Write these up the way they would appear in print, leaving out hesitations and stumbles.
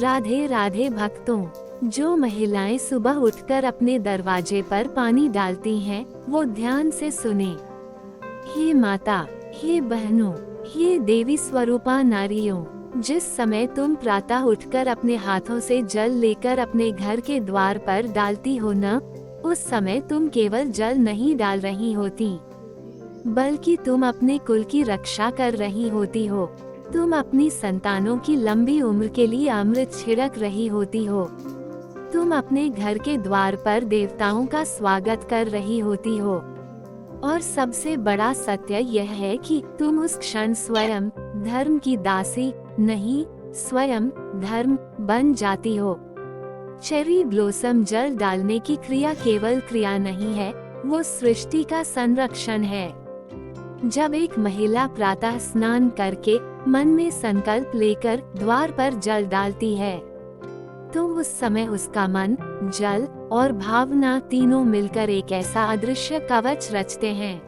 राधे राधे भक्तों। जो महिलाएं सुबह उठकर अपने दरवाजे पर पानी डालती हैं, वो ध्यान से सुने। हे माता, हे बहनों, हे देवी स्वरूपा नारियों, जिस समय तुम प्रातः उठकर अपने हाथों से जल लेकर अपने घर के द्वार पर डालती हो न, उस समय तुम केवल जल नहीं डाल रही होती, बल्कि तुम अपने कुल की रक्षा कर रही होती हो। तुम अपनी संतानों की लंबी उम्र के लिए अमृत छिड़क रही होती हो। तुम अपने घर के द्वार पर देवताओं का स्वागत कर रही होती हो। और सबसे बड़ा सत्य यह है कि तुम उस क्षण स्वयं धर्म की दासी नहीं, स्वयं धर्म बन जाती हो। चेरी ब्लॉसम जल डालने की क्रिया केवल क्रिया नहीं है, वो सृष्टि का संरक्षण है। जब एक महिला प्रातः स्नान करके मन में संकल्प लेकर द्वार पर जल डालती है, तो उस समय उसका मन, जल और भावना तीनों मिलकर एक ऐसा अदृश्य कवच रचते हैं,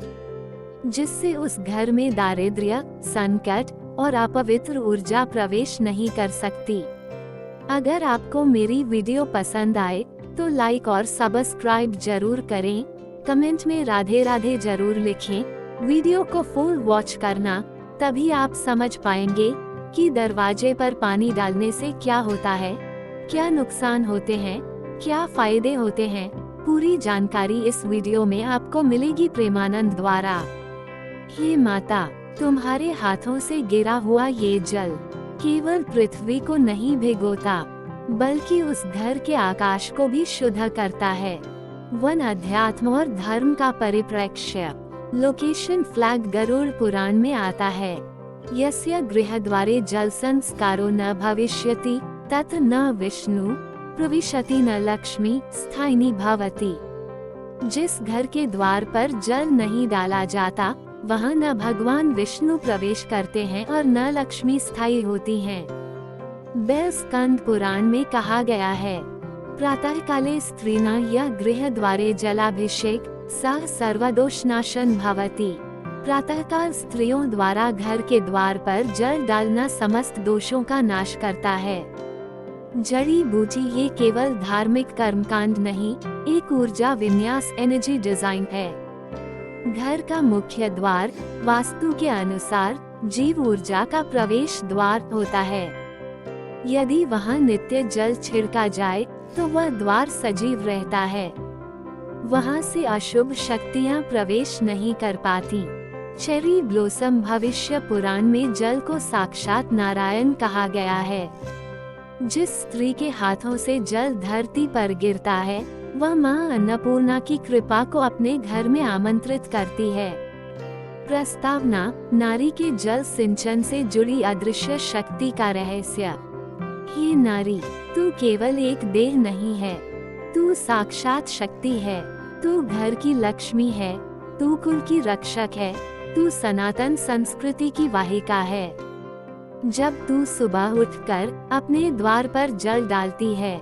जिससे उस घर में दारिद्र्य, संकट और अपवित्र ऊर्जा प्रवेश नहीं कर सकती। अगर आपको मेरी वीडियो पसंद आए तो लाइक और सब्सक्राइब जरूर करें। कमेंट में राधे राधे जरूर लिखें। वीडियो को फुल वॉच करना, तभी आप समझ पाएंगे कि दरवाजे पर पानी डालने से क्या होता है, क्या नुकसान होते हैं, क्या फायदे होते हैं। पूरी जानकारी इस वीडियो में आपको मिलेगी प्रेमानंद द्वारा। हे माता, तुम्हारे हाथों से गिरा हुआ ये जल केवल पृथ्वी को नहीं भिगोता, बल्कि उस घर के आकाश को भी शुद्ध करता है। वन अध्यात्म और धर्म का परिप्रेक्ष्य। लोकेशन फ्लैग गरुड़ पुराण में आता है। यस्य गृहद्वारे जल संस्कारो न भविष्यति तत् न विष्णु प्रविशति न लक्ष्मी स्थायिनी भवति। जिस घर के द्वार पर जल नहीं डाला जाता, वहाँ न भगवान विष्णु प्रवेश करते हैं और न लक्ष्मी स्थायी होती हैं। बेल स्कंद पुराण में कहा गया है, प्रातः काले स्त्रीणा यह गृह द्वारे जलाभिषेक सह सर्वदोषनाशन भवति। प्रातःकाल स्त्रियों द्वारा घर के द्वार पर जल डालना समस्त दोषों का नाश करता है। जड़ी बूटी ये केवल धार्मिक कर्मकांड नहीं, एक ऊर्जा विन्यास एनर्जी डिजाइन है। घर का मुख्य द्वार वास्तु के अनुसार जीव ऊर्जा का प्रवेश द्वार होता है। यदि वहां नित्य जल छिड़का जाए तो वह द्वार सजीव रहता है, वहां से अशुभ शक्तियां प्रवेश नहीं कर पाती। चेरी ब्लॉसम भविष्य पुराण में जल को साक्षात नारायण कहा गया है। जिस स्त्री के हाथों से जल धरती पर गिरता है, वह मां अन्नपूर्णा की कृपा को अपने घर में आमंत्रित करती है। प्रस्तावना: नारी के जल सिंचन से जुड़ी अदृश्य शक्ति का रहस्य। हे नारी, तू केवल एक देह नहीं है, तू साक्षात शक्ति है। तू घर की लक्ष्मी है, तू कुल की रक्षक है, तू सनातन संस्कृति की वाहिका है। जब तू सुबह उठकर अपने द्वार पर जल डालती है,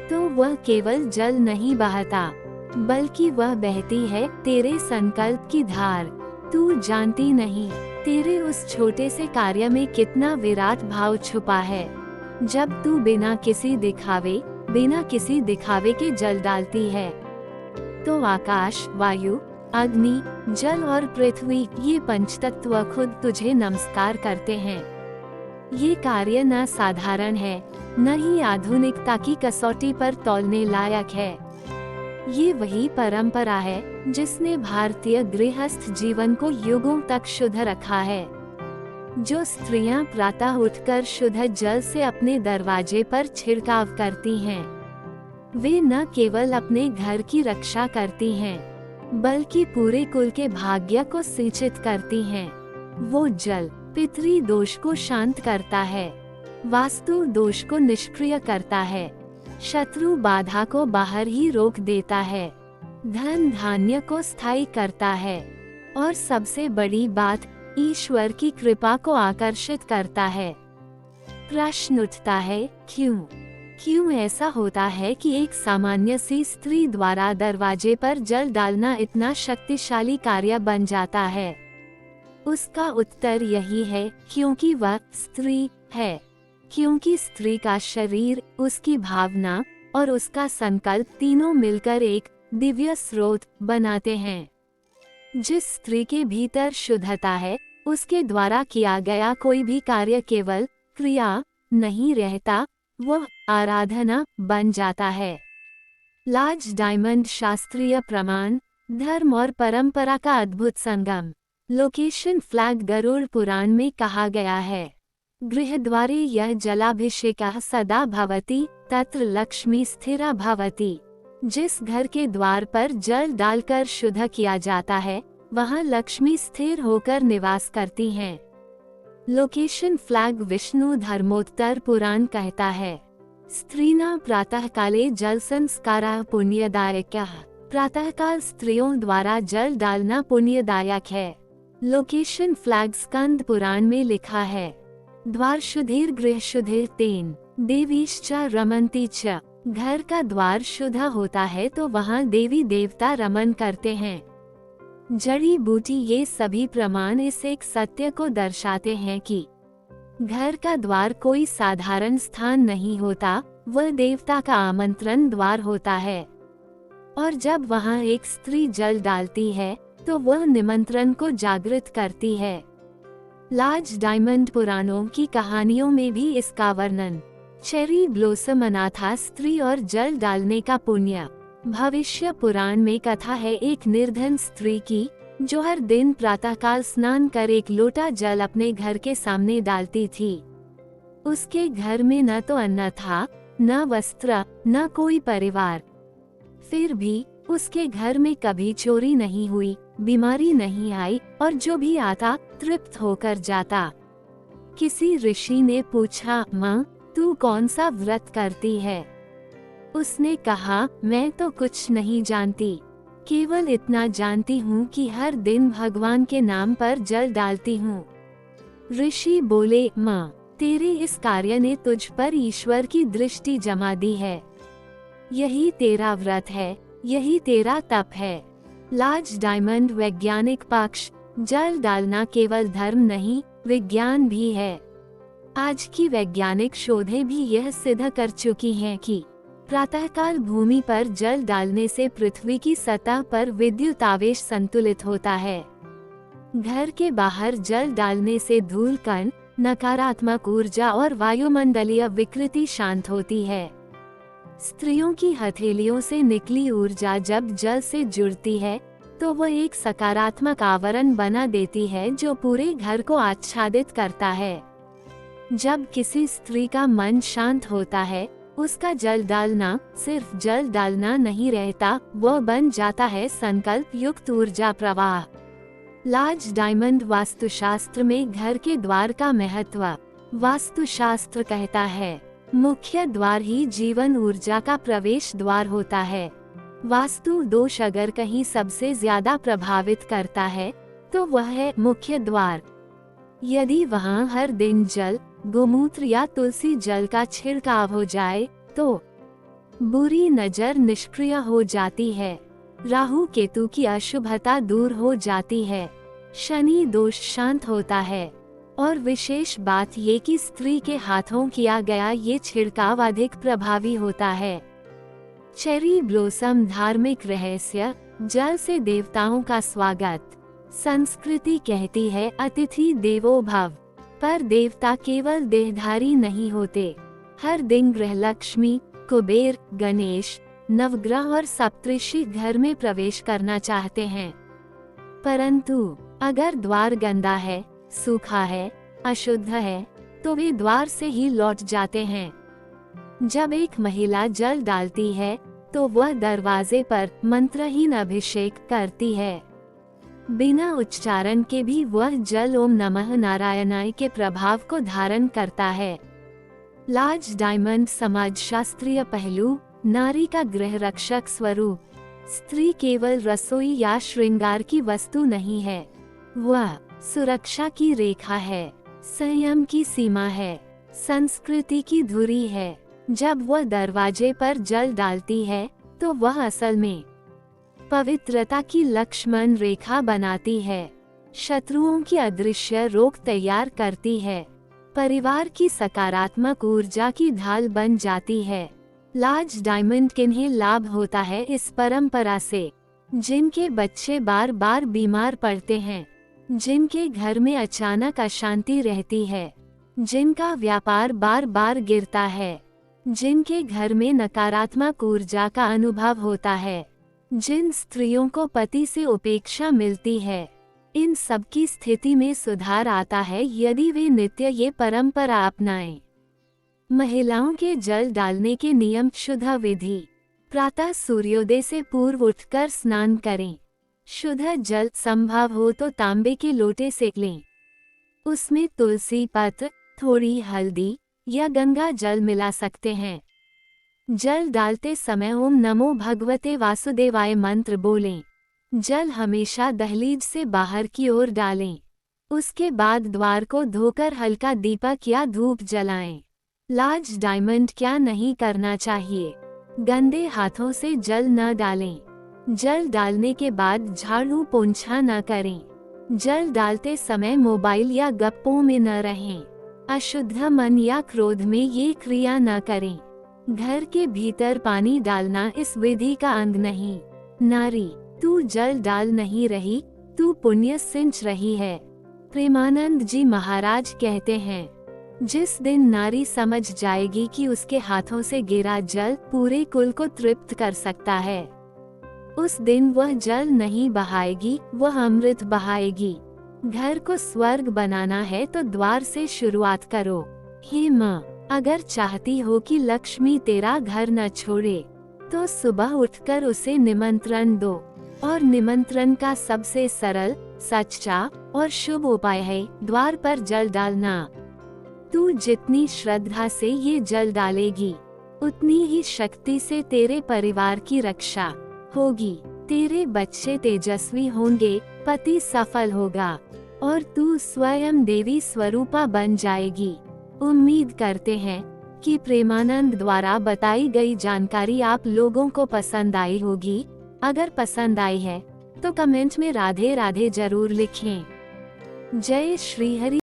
तो वह केवल जल नहीं बहता, बल्कि वह बहती है तेरे संकल्प की धार। तू जानती नहीं, तेरे उस छोटे से कार्य में कितना विराट भाव छुपा है। जब तू बिना किसी दिखावे के जल डालती है, तो आकाश, वायु, अग्नि, जल और पृथ्वी ये पंचतत्व खुद तुझे नमस्कार करते हैं। ये कार्य न साधारण है, न ही आधुनिकता की कसौटी पर तौलने लायक है। ये वही परंपरा है जिसने भारतीय गृहस्थ जीवन को युगों तक शुद्ध रखा है। जो स्त्रियां प्रातः उठकर शुद्ध जल से अपने दरवाजे पर छिड़काव करती हैं, वे न केवल अपने घर की रक्षा करती हैं, बल्कि पूरे कुल के भाग्य को सिंचित करती हैं। वो जल पितृ दोष को शांत करता है, वास्तु दोष को निष्क्रिय करता है, शत्रु बाधा को बाहर ही रोक देता है, धन धान्य को स्थायी करता है, और सबसे बड़ी बात, ईश्वर की कृपा को आकर्षित करता है। प्रश्न उठता है, क्यों ऐसा होता है कि एक सामान्य सी स्त्री द्वारा दरवाजे पर जल डालना इतना शक्तिशाली कार्य बन जाता है? उसका उत्तर यही है, क्योंकि वह स्त्री है। क्योंकि स्त्री का शरीर, उसकी भावना और उसका संकल्प तीनों मिलकर एक दिव्य स्रोत बनाते हैं। जिस स्त्री के भीतर शुद्धता है, उसके द्वारा किया गया कोई भी कार्य केवल क्रिया नहीं रहता, वह आराधना बन जाता है। लार्ज डायमंड शास्त्रीय प्रमाण, धर्म और परंपरा का अद्भुत संगम। लोकेशन फ्लैग गरुड़ पुराण में कहा गया है, गृहद्वारे यह जलाभिषेकः सदा भवति तत्र लक्ष्मी स्थिरा भवति। जिस घर के द्वार पर जल डालकर शुद्ध किया जाता है, वहां लक्ष्मी स्थिर होकर निवास करती हैं। लोकेशन फ्लैग विष्णु धर्मोत्तर पुराण कहता है, स्त्रीणां प्रातःकाले जल संस्कारः पुण्यदायकः। प्रातःकाल स्त्रियों द्वारा जल डालना पुण्यदायक है। लोकेशन फ्लैग स्कंद पुराण में लिखा है, द्वार शुद्धिर गृह शुद्धिर तेन देवीश्च रमन्ति च। घर का द्वार शुद्ध होता है तो वहाँ देवी देवता रमन करते हैं। जड़ी बूटी ये सभी प्रमाण इस एक सत्य को दर्शाते हैं कि घर का द्वार कोई साधारण स्थान नहीं होता, वह देवता का आमंत्रण द्वार होता है। और जब वहाँ एक स्त्री जल डालती है तो वह निमंत्रण को जागृत करती है। लार्ज डायमंड पुराणों की कहानियों में भी इसका वर्णन। चेरी ब्लॉसम अनाथा स्त्री और जल डालने का पुण्य। भविष्य पुराण में कथा है एक निर्धन स्त्री की, जो हर दिन प्रातःकाल स्नान कर एक लोटा जल अपने घर के सामने डालती थी। उसके घर में न तो अन्न था, न वस्त्र, न कोई परिवार। फिर भी उसके घर में कभी चोरी नहीं हुई, बीमारी नहीं आई और जो भी आता तृप्त होकर जाता। किसी ऋषि ने पूछा, माँ तू कौन सा व्रत करती है? उसने कहा, मैं तो कुछ नहीं जानती, केवल इतना जानती हूँ कि हर दिन भगवान के नाम पर जल डालती हूँ। ऋषि बोले, माँ तेरे इस कार्य ने तुझ पर ईश्वर की दृष्टि जमा दी है। यही तेरा व्रत है, यही तेरा तप है। लार्ज डायमंड वैज्ञानिक पक्ष, जल डालना केवल धर्म नहीं, विज्ञान भी है। आज की वैज्ञानिक शोधें भी यह सिद्ध कर चुकी हैं कि प्रातःकाल भूमि पर जल डालने से पृथ्वी की सतह पर विद्युत आवेश संतुलित होता है। घर के बाहर जल डालने से धूल कण, नकारात्मक ऊर्जा और वायुमंडलीय विकृति शांत होती है। स्त्रियों की हथेलियों से निकली ऊर्जा जब जल से जुड़ती है तो वह एक सकारात्मक आवरण बना देती है जो पूरे घर को आच्छादित करता है। जब किसी स्त्री का मन शांत होता है, उसका जल डालना सिर्फ जल डालना नहीं रहता, वह बन जाता है संकल्प युक्त ऊर्जा प्रवाह। लार्ज डायमंड वास्तुशास्त्र में घर के द्वार का महत्व। वास्तुशास्त्र कहता है, मुख्य द्वार ही जीवन ऊर्जा का प्रवेश द्वार होता है। वास्तु दोष अगर कहीं सबसे ज्यादा प्रभावित करता है तो वह है मुख्य द्वार। यदि वहाँ हर दिन जल, गोमूत्र या तुलसी जल का छिड़काव हो जाए तो बुरी नजर निष्क्रिय हो जाती है, राहु केतु की अशुभता दूर हो जाती है, शनि दोष शांत होता है और विशेष बात ये कि स्त्री के हाथों किया गया ये छिड़काव अधिक प्रभावी होता है। चेरी ब्लॉसम धार्मिक रहस्य, जल से देवताओं का स्वागत। संस्कृति कहती है अतिथि देवो भव, पर देवता केवल देहधारी नहीं होते। हर दिन गृह लक्ष्मी, कुबेर, गणेश, नवग्रह और सप्तऋषि घर में प्रवेश करना चाहते हैं, परंतु अगर द्वार गंदा है, सूखा है, अशुद्ध है तो वे द्वार से ही लौट जाते हैं। जब एक महिला जल डालती है तो वह दरवाजे पर मंत्रहीन अभिषेक करती है। बिना उच्चारण के भी वह जल ओम नमः नारायणाय के प्रभाव को धारण करता है। लार्ज डायमंड समाजशास्त्रीय पहलू, नारी का गृह रक्षक स्वरूप। स्त्री केवल रसोई या श्रृंगार की वस्तु नहीं है, वह सुरक्षा की रेखा है, संयम की सीमा है, संस्कृति की धुरी है। जब वह दरवाजे पर जल डालती है तो वह असल में पवित्रता की लक्ष्मण रेखा बनाती है, शत्रुओं की अदृश्य रोक तैयार करती है। परिवार की सकारात्मक ऊर्जा की ढाल बन जाती है। लार्ज डायमंड किन्हें लाभ होता है इस परंपरा से? जिनके बच्चे बार बार बीमार पड़ते हैं, जिनके घर में अचानक अशांति रहती है, जिनका व्यापार बार बार गिरता है, जिनके घर में नकारात्मक ऊर्जा का अनुभव होता है, जिन स्त्रियों को पति से उपेक्षा मिलती है, इन सब की स्थिति में सुधार आता है यदि वे नित्य ये परंपरा अपनाएं। महिलाओं के जल डालने के नियम। शुद्ध विधि। प्रातः सूर्योदय से पूर्व उठकर स्नान करें। शुद्ध जल संभव हो तो तांबे के लोटे से लें। उसमें तुलसी पत्र, थोड़ी हल्दी या गंगा जल मिला सकते हैं। जल डालते समय ओम नमो भगवते वासुदेवाय मंत्र बोलें। जल हमेशा दहलीज से बाहर की ओर डालें। उसके बाद द्वार को धोकर हल्का दीपक या धूप जलाएं। लार्ज डायमंड क्या नहीं करना चाहिए? गंदे हाथों से जल न डालें। जल डालने के बाद झाड़ू पोंछा न करें। जल डालते समय मोबाइल या गप्पों में न रहें। अशुद्ध मन या क्रोध में ये क्रिया न करें। घर के भीतर पानी डालना इस विधि का अंग नहीं। नारी, तू जल डाल नहीं रही, तू पुण्य सिंच रही है। प्रेमानंद जी महाराज कहते हैं, जिस दिन नारी समझ जाएगी कि उसके हाथों से गिरा जल पूरे कुल को तृप्त कर सकता है, उस दिन वह जल नहीं बहाएगी, वह अमृत बहाएगी। घर को स्वर्ग बनाना है तो द्वार से शुरुआत करो। हे माँ, अगर चाहती हो कि लक्ष्मी तेरा घर न छोड़े, तो सुबह उठकर उसे निमंत्रण दो। और निमंत्रण का सबसे सरल, सच्चा और शुभ उपाय है द्वार पर जल डालना। तू जितनी श्रद्धा से ये जल डालेगी, उतनी ही शक्ति से तेरे परिवार की रक्षा होगी। तेरे बच्चे तेजस्वी होंगे, पति सफल होगा और तू स्वयं देवी स्वरूपा बन जाएगी। उम्मीद करते हैं कि प्रेमानंद द्वारा बताई गई जानकारी आप लोगों को पसंद आई होगी। अगर पसंद आई है तो कमेंट में राधे राधे जरूर लिखें। जय श्री हरि।